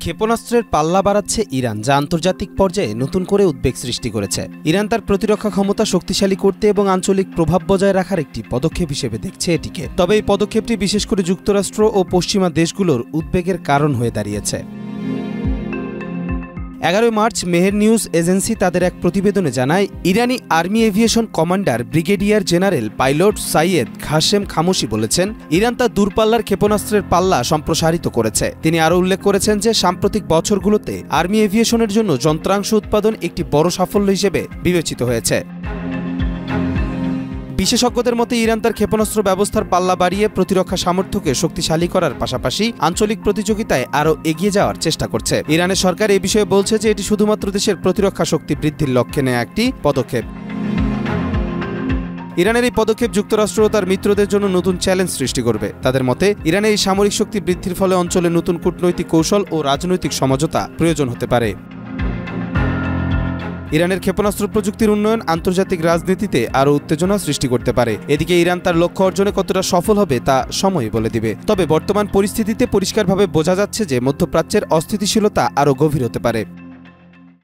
ক্ষেপণাস্ত্রের পাল্লা বাড়াচ্ছে ইরান, যা আন্তর্জাতিক পর্যায়ে নতুন করে উদ্বেগ সৃষ্টি করেছে। ইরান তার প্রতিরক্ষা ক্ষমতা শক্তিশালী করতে এবং আঞ্চলিক প্রভাব বজায় রাখার একটি পদক্ষেপ হিসেবে দেখছে এটিকে। তবে এই পদক্ষেপটি বিশেষ করে যুক্তরাষ্ট্র ও পশ্চিমা দেশগুলোর উদ্বেগের কারণ হয়ে দাঁড়িয়েছে। 11 মার্চ মেহের নিউজ এজেন্সি তাদের এক প্রতিবেদনে জানায়, ইরানি army aviation commander brigadier general pilot Sayyed Ghasem Khamoshi বলেছেন, ইরান তার দূরপাল্লার ক্ষেপণাস্ত্রের পাল্লা সম্প্রসারিত করেছে। তিনি আরও উল্লেখ করেছেন যে সাম্প্রতিক বছরগুলোতে আর্মি এভিয়েশনের জন্য যন্ত্রাংশ উৎপাদন একটি বড় সাফল্য হিসেবে বিবেচিত হয়েছে। বিশেষজ্ঞদের মতে ইরান তার ক্ষেপণাস্ত্র ব্যবস্থার পাল্লা বাড়িয়ে প্রতিরক্ষা সামর্থ্যকে শক্তিশালী করার পাশাপাশি আঞ্চলিক প্রতিযোগিতায় আরও এগিয়ে যাওয়ার চেষ্টা করছে। ইরানের সরকার এ বিষয়ে বলছে যে এটি শুধুমাত্র দেশের প্রতিরক্ষা শক্তি বৃদ্ধির লক্ষ্যে নেওয়া একটি পদক্ষেপ। ইরানের এই পদক্ষেপ যুক্তরাষ্ট্র ও তার মিত্রদের জন্য নতুন চ্যালেঞ্জ সৃষ্টি করবে। তাদের মতে ইরানের এই সামরিক শক্তি বৃদ্ধির ফলে অঞ্চলে নতুন কূটনৈতিক কৌশল ও রাজনৈতিক সমঝোতা প্রয়োজন হতে পারে। ইরানের ক্ষেপণাস্ত্র প্রযুক্তির উন্নয়ন আন্তর্জাতিক রাজনীতিতে আরও উত্তেজনা সৃষ্টি করতে পারে। এদিকে ইরান তার লক্ষ্য অর্জনে কতটা সফল হবে তা সময় বলে দিবে। তবে বর্তমান পরিস্থিতিতে পরিষ্কারভাবে বোঝা যাচ্ছে যে মধ্যপ্রাচ্যের অস্থিতিশীলতা আরও গভীর হতে পারে।